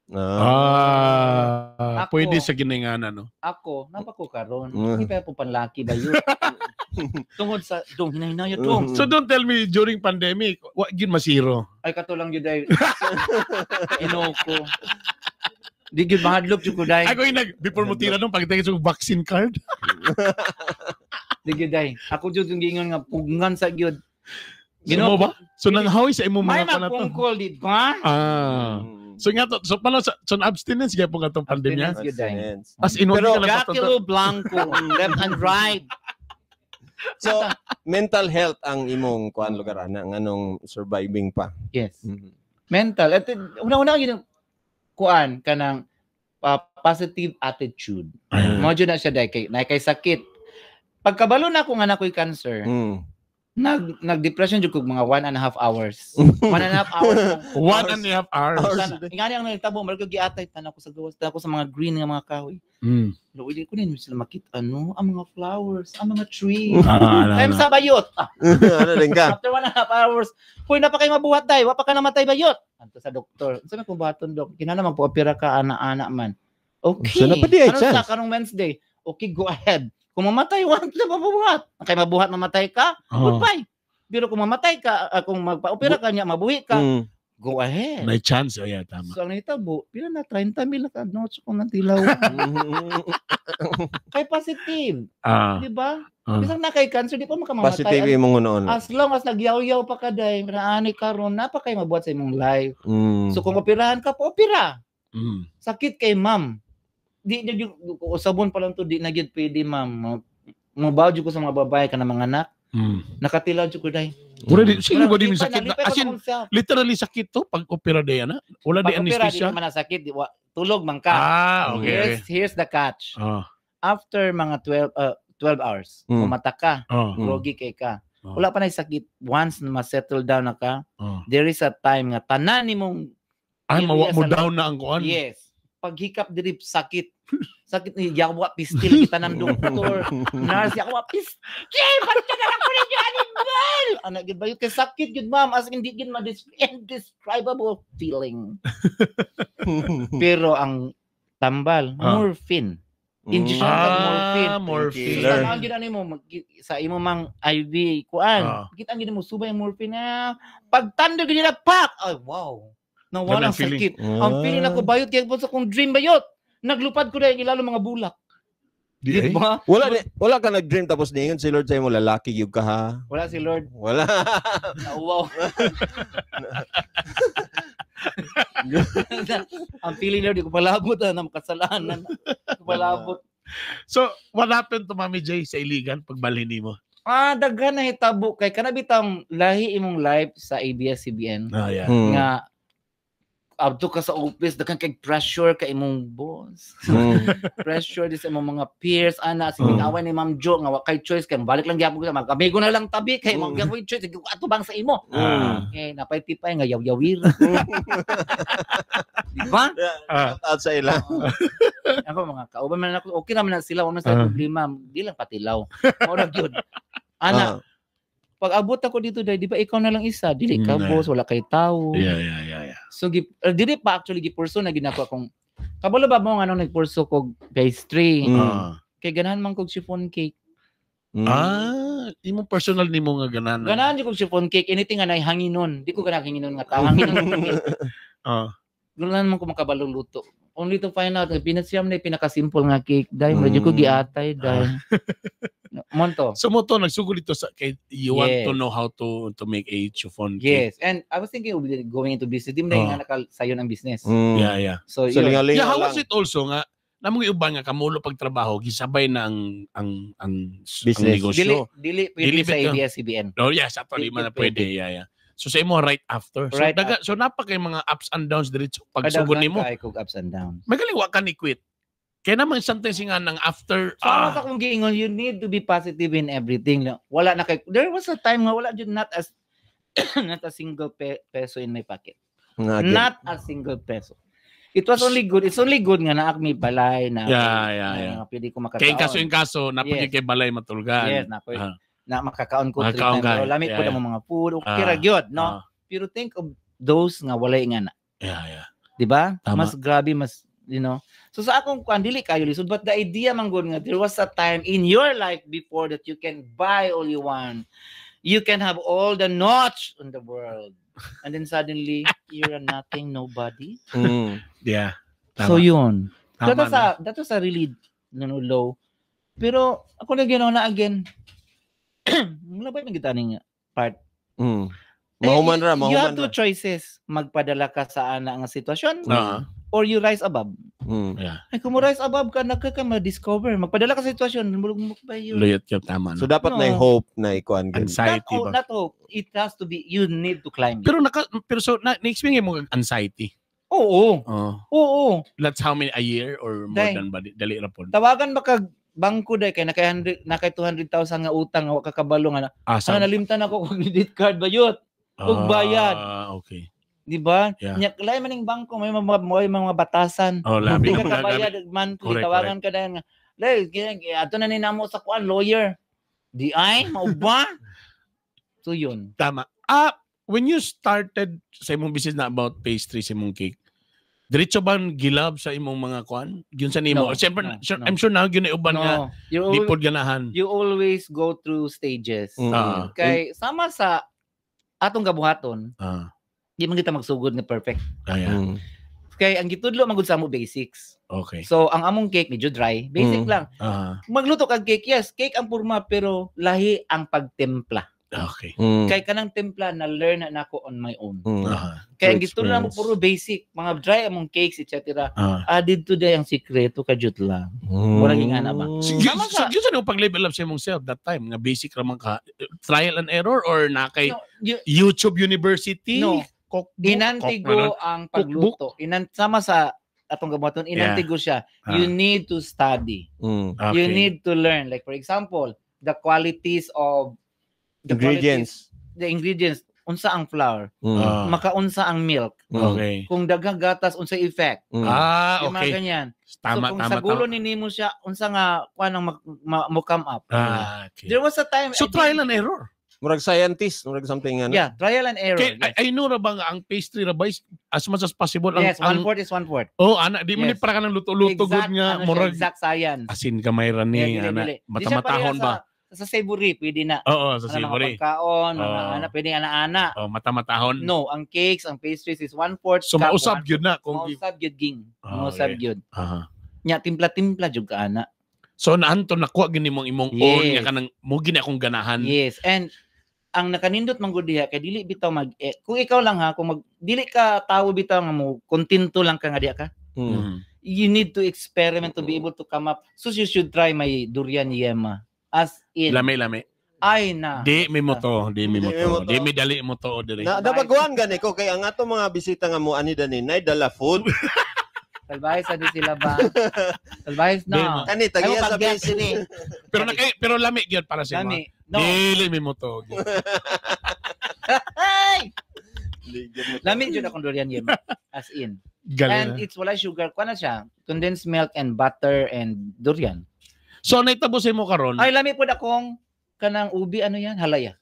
Ako, pwede sa gininganan, no? Ako, napako karon. Hindi pa po panlaki ba yun? Tungod sa hinahinaya dong. So don't tell me during pandemic, what gin masiro? Ay katulang gyud ay. Inoko. Di gyud mahadlok jud ko dai. Ako before mo tira nung pagtingin sa vaccine card. Di gyud dai. Ako jud yung gingon nga pugngan sa gyud. Gino ba? So nanghawi sa imo May mga pala to. magkungkol di ba? So nga to, so pala sa abstinence gyud po katong pandemya. As in Pero Gakilo blanco, left and right. So, mental health ang imong kuan lugar ana nganong surviving pa. Yes. Mental. At una-una yun kuan kanang positive attitude. Mo jud na siya dai kay sakit. Pagkabalo na ako nga nakoy cancer. Nag-depression jud ko mga 1.5 hours. 1.5 hours. 1.5 hours. Ingani ang nagtabo, marag giatay tanan ko sa gawas, tanan ko sa mga green nga mga kahoy. Luwi ko din sila makita ang mga flowers, ang mga trees. Time sa bayot. Ano din ka? After 1.5 hours, kuy na pa kay mabuhat day, wa pa ka namatay bayot. Anto sa doktor. Sabi ko baton dok, kinana magpo-opera ka ana-ana man. Okay. So, napadi ano sa karong Wednesday? Okay, go ahead. Kung mamatay, wala na mabuhat. Kay mabuhat, mamatay ka, goodbye. Pero kung mamatay ka, kung magpa-opera ka niya, mabuhi ka, go ahead. May chance, yeah, tama. So, ang nitabo, pila na 30 mil na notes kung nantilaw. Kay positive. Di ba? Bisang na kay cancer, di pa makamamatay. Positive imong noon. As long as nagyaw-yaw pa ka day, naani ka ron, napa kay mabuhat sa imong life. So, kung operahan ka, pa-opera. Sakit kay ma'am. Di usabon pa lang to di na gyud pwede ma'am. Mabaw jud ko sa mga babae kana mga anak. Nakatilaw jud ko dai. Wala di sino ba di sakit? As in, literally sakit to pag opera day ana. Wala di anesthesia. Di man sakit, tulog man ka. Okay. Here's the catch. After mga 12 hours, kumata ka, groggy kay ka. Wala pa na sakit. Once na ma-settle down na ka, there is a time nga tanan nimong mawa mo down na ang kuan. Yes. Paghikap diri sakit. Sakit ni yawa pistil kita ng doktor. Nurse yawa pistil. Pati na ako ninyo animal. Ana gid ba kay sakit gid ma'am as hindi gid indescribable feeling. Pero ang tambal morphine. Injection ng morphine. Ang gid ani mo sa imo mang IV kuan. Kita ang gid mo subay ang morphine na pagtando gid na pak. Ay wow. Nawala ang sakit. Ang feeling ako bayot kaya po sa kong dream bayot. Naglupad ko dahil ilalo mga bulak. Di ba? Wala ka nag-dream tapos niingon si Lord sa imo lalaki gyud ka ha. Wala si Lord. Wala. Wow. Ang feeling Lord, di ko palabot na makasalanan. Di ko palabot. So, what happened to Mami J sa Iligan pagbalhin nimo? Daghan na hitabo kay kanabitang lahi imong live sa ABS-CBN. Yeah. Nga abto ka sa office daghan kay pressure kay imong boss. Pressure di sa imong mga peers ana sige away ni Ma'am Jo nga wa kay choice kay balik lang gyapon ko magkamigo na lang tabi kay mo gyapon choice sige atubang sa imo. Okay napay tipay nga yaw-yawir. Di ba? Shout out sa ila. Ako mga kauban man ako, okay naman na sila, wala sa problema, di lang patilaw. Mura gyud. Ana, pag abot ako dito dai, di ba ikaw na lang isa, dili ka boss, wala kay tao. Yeah. So dili pa actually gipurso na ginako akong kabalo ba mo nga nung nagpurso ko pastry. Kay ganahan man kog chiffon cake. Imo personal nimo nga ganahan. Ganahan kog chiffon cake, anything nga hanginon. Di ko ganahan hanginon nga tao, hanginon. Ganahan man ko makabalo luto. Only to find out, pinatsiyam na pinaka-simple nga cake. Dahil, medyo ko giatay. Dahil, monto. So, mo to, nagsugod ito sa, you want to know how to make a chiffon cake. Yes. And I was thinking of going into business. Di mo na yung sayo ng business. Yeah. So how was it also nga, namang iuban nga, kamulo pagtrabaho, gisabay na ang negosyo. Dili pwede sa ABS-CBN. Oh, yes. Actually, man na pwede. Yeah. So sa imo right after. So napakay mga ups and downs diretso pag sugod nimo. Kadagan kay ups and downs. Magaling wa ka ni quit. Kaya naman sometimes nga nang after so sa kung giingon, you need to be positive in everything. Wala na kay there was a time nga wala jud not a single peso in my pocket. Not a single peso. It was only good. It's only good nga naak may balay na. Yeah. Pwede ko makataon. Kay kaso napagay kay balay matulgan. Yes, na makakaon ko 3 times. Pero lamit ko na mga food. Okay ra gyud, no? Pero think of those nga walay nga na. Yeah. 'Di ba? Mas grabe, mas, you know. So sa akong dili kayo lisod, but the idea man good nga there was a time in your life before that you can buy all you want. You can have all the notch in the world. And then suddenly you're a nothing, nobody. Yeah. Tama. So yun. That was a really low. Pero ako na ginawa na again. Malabay ng gitaning part. Mahuman ra. You have two choices. Magpadala ka sa ana nga sitwasyon or you rise above. Yeah. Ay, kung mo rise above ka, ma-discover. Magpadala ka sa sitwasyon, mulog ba yun? Luyot yung tama. So dapat na yung hope na ikuan. Anxiety ba? Not hope. It has to be, you need to climb. Pero so na-experience mo anxiety? Oo. That's how many a year or more than dali ra po? Tawagan ba kag bangko day kay nakay 200,000 nga utang nga kakabalo nga nalimtan ako kung credit card ba yun ug bayad. Okay. Di ba? Yeah. Nya lain man ning bangko may mga batasan. Labi ka kabayad monthly tawagan ka dayon nga. Lay ato na ni namo sa kuan lawyer. Di ay mao ba? So yun. Tama. When you started sa imong business na about pastry sa imong cake, diretso ba gilab sa imong mga kuan? Yun sa nimo. Siyempre, I'm sure na yun ay uban nga lipod ganahan. You always go through stages. Kay sama sa atong gabuhaton, di man kita magsugod nga perfect. Kay ang gitudlo magud sa amo basics. Okay. So ang among cake medyo dry, basic lang. Magluto kag cake, yes, cake ang purma pero lahi ang pagtempla. Okay. Kay kanang templa na learn na nako on my own. Kaya ang gitudlo na mo puro basic, mga dry among cakes etc. Added to day ang sikreto kadjut lang. Wala ging ana ba? So yun pag-level up sa imong self that time nga basic ra man ka trial and error or na kay YouTube University? No. Inantigo ang pagluto. Sama sa atong gabuhaton, inantigo siya. You need to study. You need to learn. Like for example, the qualities of the ingredients. Unsa ang flour? Makaunsa ang milk? Okay. Kung daghang gatas, unsa effect? Okay. Mga ganyan. Tama, so kung sa gulo ni nimo siya, unsa nga kuan mo come up? Okay. There was a time. So trial and error. Murag scientist, murag something ano. Yeah, trial and error. Okay, yes. I know ra ba nga ang pastry ra ba as much as possible yes, 1/4 is 1/4. Ana di man ni para ka nang luto-luto gud nga murag exact science. Asin kamay ra ni ana mata-matahon ba? Sa savory pwede na. Oo, sa savory. Pagkaon, mga pwede ana-ana. Mata-matahon. No, ang cakes, ang pastries is 1/4. So mausab gyud na kung mausab gyud ging. Mausab gyud. Nya timpla-timpla jud ka ana. So naanto nakuha gini mong imong own nga kanang mo gini akong ganahan. Yes, and ang nakanindot man gud diha kay dili bitaw kung ikaw lang kung dili ka tawo bitaw nga mo kontento lang ka nga diha ka. You need to experiment to be able to come up. So you should try my durian yema. As in lame ay na di mi dali mo to diri na dabaguan gani ko kay ang ato mga bisita nga mo ani dani nay dala food salbahis di sila ba salbahis no ani tagiya sa base ni pero lami gyud para sa lami no dili mi mo to Lami jud akong durian yun. As in. Galing. And it's wala sugar. Kuha na siya. Condensed milk and butter and durian. So, naitabo sa mo karon. Ay, lami po akong kanang ubi, ano yan? Halaya.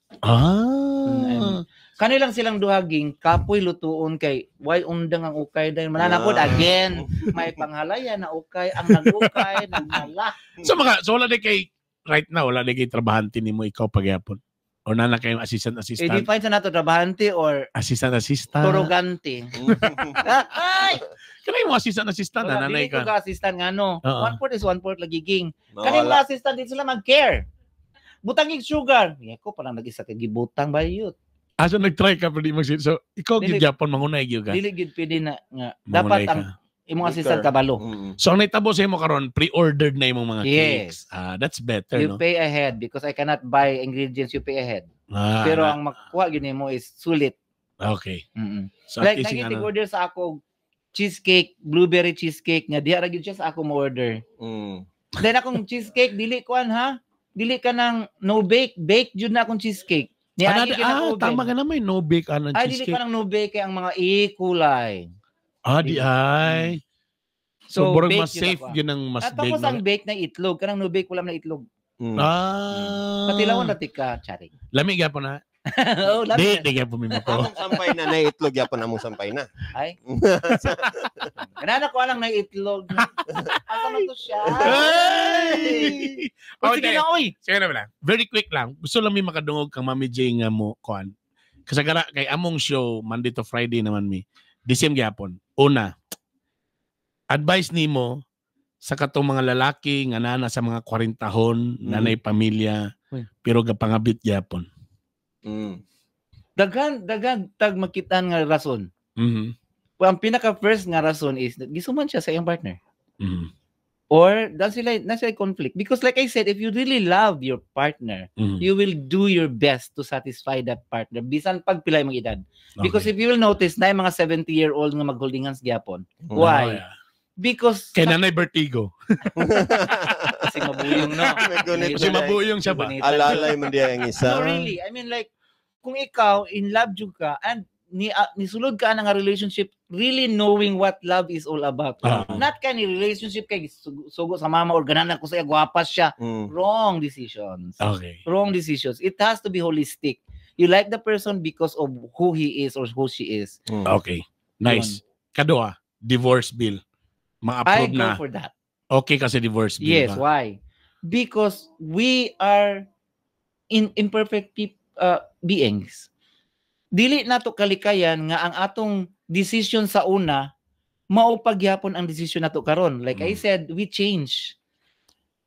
Kanilang silang duhaging, kapoy lutuon kay, why undang ang ukay dahil mananapod again. May panghalaya na ukay, ang nag-ukay, nagmala. So, wala na kay, right now, wala na kay trabahante ni mo ikaw pagyapon? O na kayong assistant? I-define sa nato, trabahante or assistant? Turugante. Ay! Kanay mo assistant? Wala, Nanay dili ko ka? assistant nga no. Uh-uh. 1/4 lagiging. Kanay mga assistant, din sila mag-care. Butangig sugar. Ko parang nag-isa kay gibutang ba yun? So nag-try ka pa di mag-sit. So, ikaw gyapon mangunay gyud ka? Dili gyud pwede na nga. Dapat ang imong assistant kabalo. So ang naitabo sa imo karon, pre-ordered na imong mga cakes. That's better, you no? pay ahead because I cannot buy ingredients, you pay ahead. Pero ang makuha gyud nimo is sulit. Okay. So like nag-order sa ako cheesecake, blueberry cheesecake nga diha ra gyud siya sa ako mo order. Then akong cheesecake dili kuan ha. Dili ka nang no bake, bake jud na akong cheesecake. Tama ka naman, no bake ang cheesecake. Ay, dili ka nang no bake kay ang mga kulay. Di ay. So borong mas safe yun ang mas bake. Tapos ang bake na itlog, kanang no bake wala na itlog. Patilawan na tika, charing. Lamig ya po na. Oh, lamig. Di ya po mi mo po. Among sampay na na itlog yapon among sampay na. Ay. Kanana ko lang na itlog. Asa man to siya? Hey! Sige na oy. Sige na lang. Very quick lang. Gusto lang mi makadungog kang Mami J nga mo kuan. Kasagara kay among show Monday to Friday naman mi. Disim gyapon. Una, advice nimo sa katong mga lalaki nga nana sa mga 40 tahon, nanay pamilya, pero gapangabit gyapon. Daghan tag makitaan nga rason. Ang pinaka first nga rason is gisuman siya sa iyang partner. Or nasa conflict. Because like I said, if you really love your partner, you will do your best to satisfy that partner. Bisan pag pilay mong edad. Because if you will notice, na yung mga 70-year-old nga magholding hands gyapon. Why? Because kay nanay vertigo. Kasi mabuyong no. Kasi mabuyong siya ba? Alalay man diya ang isa. No, really. I mean like, kung ikaw, in love jud ka, and nisulod ka na nga relationship really knowing what love is all about. Not kind of relationship kay sugo sa mama or gananan ko sa gwapas siya. Wrong decisions. Okay. Wrong decisions. It has to be holistic. You like the person because of who he is or who she is. Okay. Nice. Kadua, divorce bill. Ma-approve na. I go for that. Okay kasi divorce bill. Yes, ba? why? Because we are imperfect beings. Dili nato kalikayan nga ang atong decision sa una maupagyapon ang decision nato karon. Like I said, we change.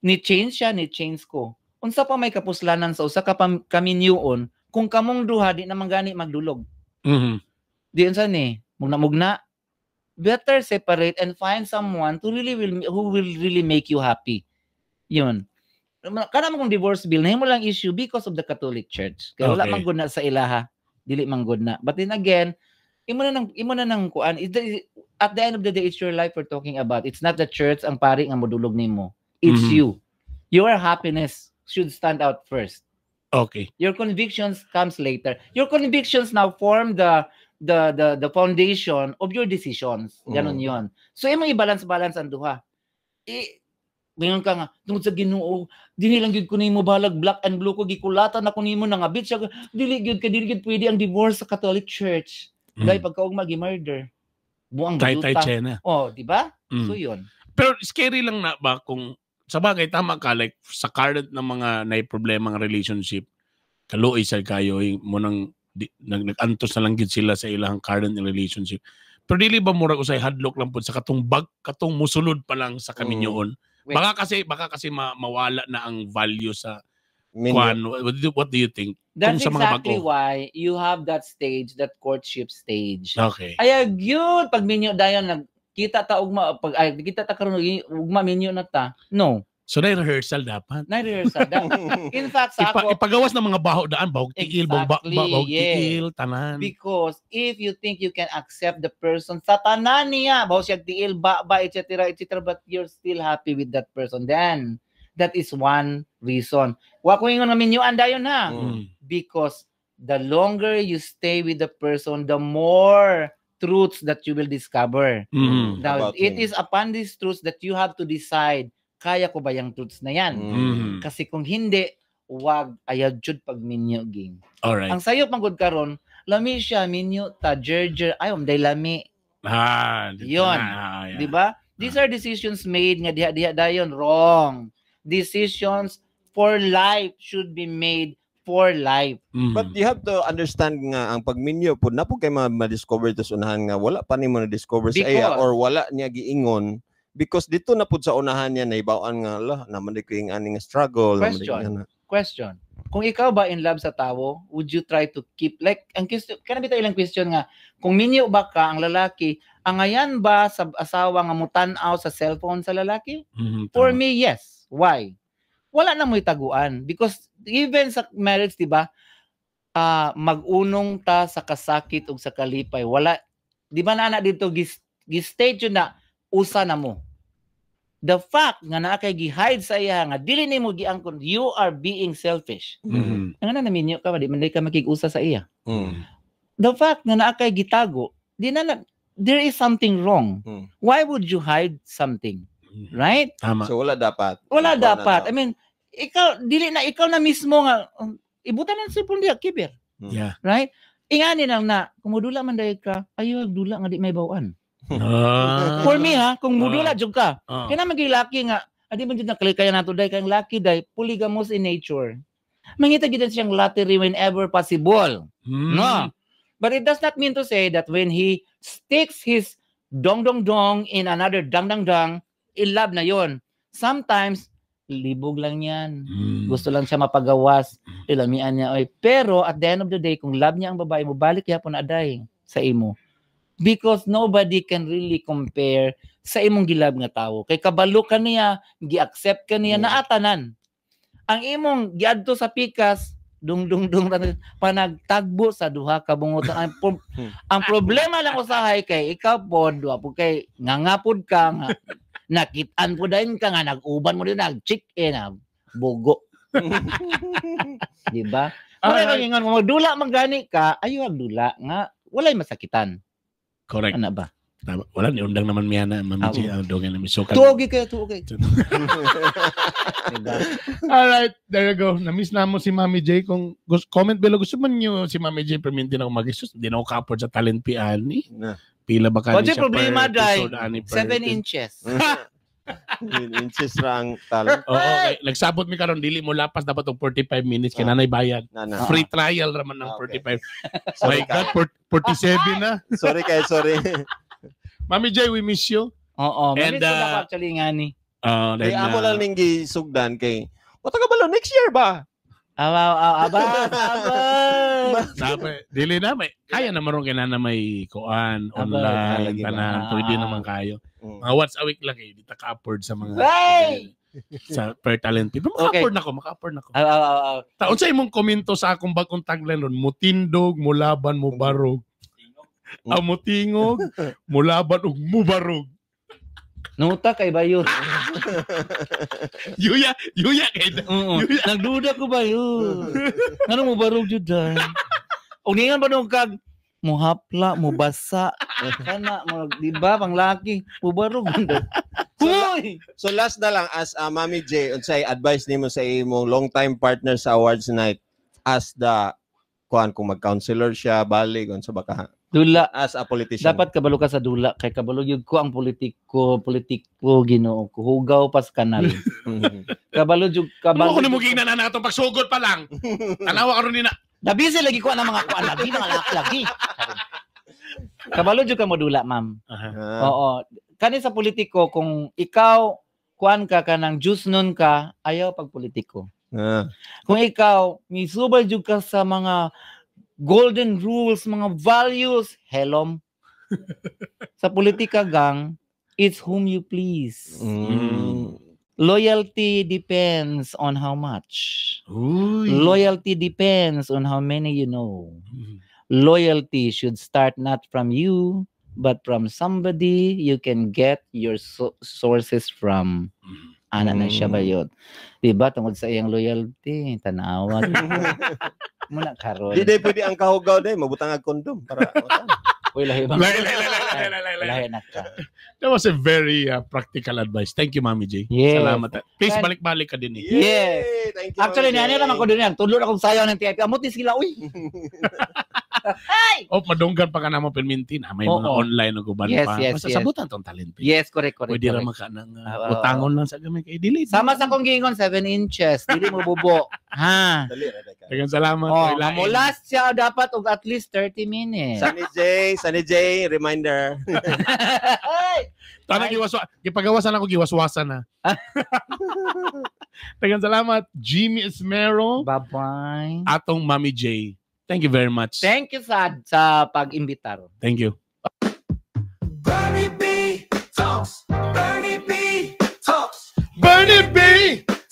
Ni change siya, ni change ko. Unsa pa may kapuslanan sa usa ka kaminyoon kung kamong duha di naman gani magdulog. Di unsa ni mugna. Better separate and find someone who will really make you happy. Yun. Kana mo kung divorce bill, nahimo lang issue because of the Catholic Church. Kaya wala man gud na sa ilaha. Dili man gud na. But then again, imo na nang kuan. At the end of the day, it's your life we're talking about. It's not the church ang pari nga modulog nimo. It's you. Your happiness should stand out first. Okay. Your convictions comes later. Your convictions now form the foundation of your decisions. Ganon yon. So, imong i-balance ang duha. Ngayon ka nga, tungod sa Ginoo, dili lang gyud ko nimo balag black and blue ko gikulatan ako nimo nangabit siya. Dili gyud pwede ang divorce sa Catholic Church. Dahil pagkaugma gi-murder. Buang tay-tay chena. Oh, di ba? So yun. Pero scary lang na ba kung sa bagay tama ka like sa current ng mga nai-problema ng relationship, kaluoy sa kayo mo nang nag-antos na lang gid sila sa ilang current relationship. Pero dili ba murag usay hadlok lang pud sa katong musulod pa lang sa kaminyoon. Baka kasi mawala na ang value sa kwan. What do you think? That's sa mga exactly why you have that stage, that courtship stage. Okay. Ay yun pag minyo dayon nagkita ta ugma pag kita ta karon ugma minyo na ta. No. So, na-rehearsal dapat. Na-rehearsal dapat. In fact, sa ako... Ipagawas ng mga baho daan, bahog tiil, bahog tiil, tanan. Because if you think you can accept the person, sa tanan niya, bahog siya tiil, etc., but you're still happy with that person, then that is one reason. Wa ko ingon namin yung andayon ha. Because the longer you stay with the person, the more truths that you will discover. Mhm. Now, About it him. is upon these truths that you have to decide, kaya ko ba yung truths na yan? Mhm. Kasi kung hindi, wag ayag jud pag minyo ging. Alright. Ang sayo pang gud karon, lami siya minyo ta jerjer ayon day lami, Dito Yun. na. di ba? These are decisions made nga diha dayon wrong. Decisions for life should be made for life. Mhm. But you have to understand nga ang pagminyo po na po kay ma-discover to sa unahan nga wala pa nimo na-discover sa iya Because- or wala niya giingon because dito na pud sa unahan niya naibawaan nga la naman di ko yung aning struggle naman di ko nga Question. Kung ikaw ba in love sa tao, would you try to keep, like, ang question, kana bitaw ilang question nga, kung minyo ba ka ang lalaki, angayan ba sa asawa nga mutan-aw sa cellphone sa lalaki? Mhm, For tama. me, yes. Why? Wala na mo'y taguan. Because even sa marriage, di ba, mag-unong ta sa kasakit o sa kalipay. Wala, di ba na dito, gi-state yun na, usa na mo. The fact nga na kay gi-hide sa iya nga dili nimo giangkon, you are being selfish. Mhm. Nga na naminyo ka ba, di man ka makig-usa sa iya. Mm. The fact nga na kay gitago, there is something wrong. Mm. Why would you hide something? Right? Tama. So wala dapat. Wala Wala dapat. I dapat. mean, ikaw na mismo nga ibutan ng cellphone diha kiber, Yeah. right? Ingani lang na kumudula man dayeg ka, ayo dula nga di may bawaan. For me ha, kung mudula jud ka, Oh. kaya maging laki nga, adi man jud naklikaya nato day kang laki day, polygamous in nature. Mangita gid siyang lottery whenever possible. Mm. No. But it does not mean to say that when he sticks his dong in another dang, in love na yon. Sometimes, libog lang yan. Mm. Gusto lang siya mapagawas. Ilamian niya. Oy. Pero at the end of the day, kung love niya ang babae mo, balik niya po na aday sa imo. Because nobody can really compare sa imong gilab nga tao. Kay kabalo ka niya, gi-accept ka niya, naatanan. Ang imong giadto sa pikas, dung panagtagbo sa duha ka bungutan. Ang problema lang usahay kay ikaw pod, wa po kay ngangapod ka nga nakitaan po din ka nga nag-uban mo din nag-chick-in bugo. Di ba? Pero ingon mo magdula magani ka, ayo agdula nga walay masakitan. Correct. Ano ba? Tama. Wala ni undang naman miya na mamichi dogen na misukan. Tuogi kayo. Diba? Alright, there you go. Na-miss na mo si Mami J. Kung comment below, gusto man nyo si Mami J. perminti na ako mag-isus. Hindi na ako ka-afford sa talent pian ni. Na. Pila ba ka What's your problema, Day? 7 7 inches. Inches ra ang talent. Oo, okay. Nagsabot mi karon dili mo lapas dapat og 45 minutes kay nanay bayad. Na. Free trial raman ng Okay. 45. My God, 47 na. Sorry. Mami J, we miss you. Oo, And, manis ko na actually nga ni. Kay amo lang ning gisugdan kay o taga balo next year ba? Aba. Dili na may kaya na maron kay na may kuan online lagi ba? tanan pwede naman kayo. Mga once a week lang eh, di ta ka-afford sa mga Hey! sa per talent people. Okay. Maka-afford na ko. Ah. Taon sa imong komento sa akong bagong tagline ron, mutindog, mulaban, mubarog. Mutingog, mulaban, ug mubarog. Nuta kay bayo. Yuya kay Yuya. Nagduda ko ba yun? Ano mo barog jud dai? O ningan ba nung kag muhapla, mubasa. Kana mo di ba panglaki, mubarog ganda. Hoy! So last na lang as Mami J unsay advice nimo sa imong long time partner sa awards night as the kuan kung mag-counselor siya balik unsa ba ka Dula. as a politician. Dapat kabalo ka sa dula kay kabalo yun ko ang politiko Ginoo ko hugaw pas kanal. Kabalo jud Ano ko ni mo gingnan na atong pagsugod pa lang. Tanawa karon ni na. Dabisi lagi ko ang mga kuan lagi. Kabalo jud ka mo dula, ma'am. Oo. Kani sa politiko kung ikaw kuan ka kanang juice nun ka, ayaw pag politiko. Kung ikaw misubal jud ka sa mga golden rules, mga values, helom. Sa politika gang, it's whom you please. Loyalty depends on how much. Uy. Loyalty depends on how many you know. Loyalty should start not from you, but from somebody you can get your sources from. Ana na siya ba yun? Diba? Tungkol sa iyang loyalty, tanawa. Muna karon. Di day pwede ang kahugaw day, mabutang ang kondom para Uy, lahi bang. Lahi. Na ka. That was a very practical advice. Thank you, Mami J. Yes. Salamat. Please, balik-balik ka din eh. Yes. Thank you. Actually, Mami niya J. naman ko din yan. Tulod akong sayaw ng TIP. Amot ni sila, uy. Oh, madunggan pa ka na mo permintin. May mga online o guban Yes, pa. yes, Basta yes. sabutan tong talento. Yes, correct. Pwede ra maka ng utangon lang sa gamay kay delete. Sama sa kong gingon, 7 inches. Dili mo bubo. Ha? Dali ra ka. Daghang salamat. Oh, Lain. mamulas siya dapat og at least 30 minutes. Sunny J, reminder. Tanang gipagawasan ako giwaswasan na. Daghang salamat Jimmy Esmero, Bye-bye. atong Mami J. Thank you very much. Thank you sa pag-imbitar. Thank you. Bernie B Talks. Bernie B Talks. Bernie B!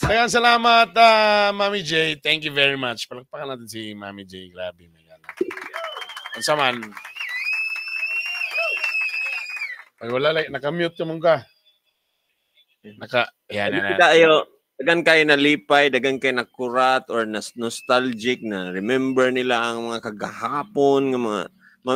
Daghang salamat, Mami J. Thank you very much. Palakpakan natin si Mami J. Grabe, may gana. Ang saman. Ay, wala lang. Naka-mute yung mong ka. Yan. Dagan kayo na lipay, dagan kayo na kurat or nostalgic na remember nila ang mga kagahapon, ng mga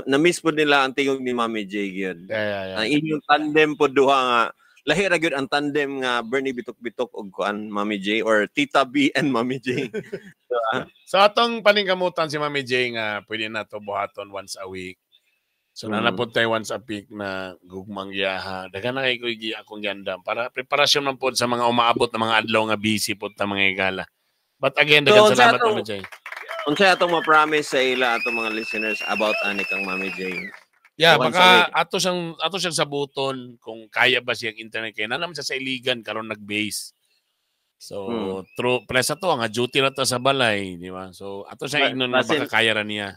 na-miss po nila ang tingog ni Mami J. Gyud. Yeah. Ang inyong tandem po duha nga lahi ra gyud ang tandem nga Bernie Bitok-Bitok og kuan Mami J or Tita B and Mami J. So atong paningkamutan si Mami J nga pwede na to buhaton once a week. So nanapod tayo once a week na gugmang giyaha. Dagan na kay ko akong ganda para preparasyon man pod sa mga umaabot na mga adlaw nga busy pod ta mga igala. But again, dagan salamat Mami J. Unsa atong ma-promise sa ila atong mga listeners about ani kang Mami J? Yeah, Once baka ato siyang sabuton kung kaya ba siyang internet kay naman siya sa iligan karon nag-base. So through presa to nga duty na to sa balay, di ba? So ato siyang ignon na baka kaya ra niya.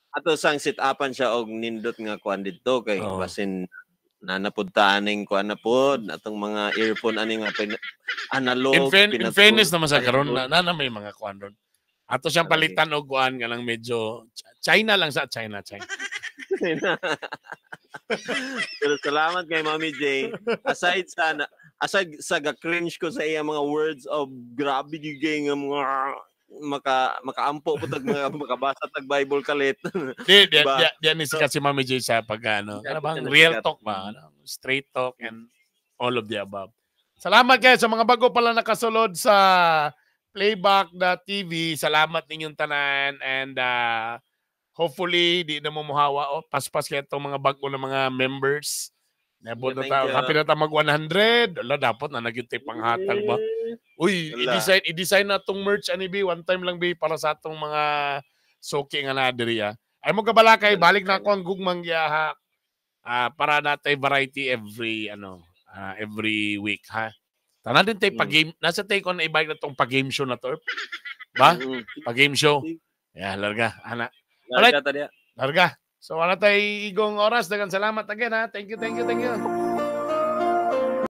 Ato sang sit-upan siya og nindot nga kuan didto kay basin nanapudtaning kuan na pod atong mga earphone ani nga analog. In fairness naman sa karon na may mga kuan ron. Ato siyang palitan og kuan nga lang medyo China lang sa China. Pero salamat kay Mami J. Aside sa cringe ko sa iya mga words of grabe gigay nga mga makaampo po tag mga makabasa tag Bible kalit. Di ni sikat si Mami J sa pagano. Ano bang real talk ba? Straight talk and all of the above. Salamat kayo sa mga bago pala nakasulod sa Playback.tv. Salamat ninyong tanan and hopefully di na mo muhawa paspas kaya itong mga bago na mga members. Nabot na tayo. Happy na tayo mag 100. Wala, dapat na nag-tip pang hatag ba? Uy, i-design na itong merch ani B. One time lang B para sa itong mga soki nga na diri. Ay mo kabalakay, balik na ako ang gugmang giyaha para natin variety every week ha. Tanan din tayo pag-game. Nasa tayo ko na ibalik na itong pag-game show na to. Ba? Pag-game show. Yeah, larga. Ana. Alright. Larga. So, wala tayo igong oras. Dagan salamat again, ha? Thank you.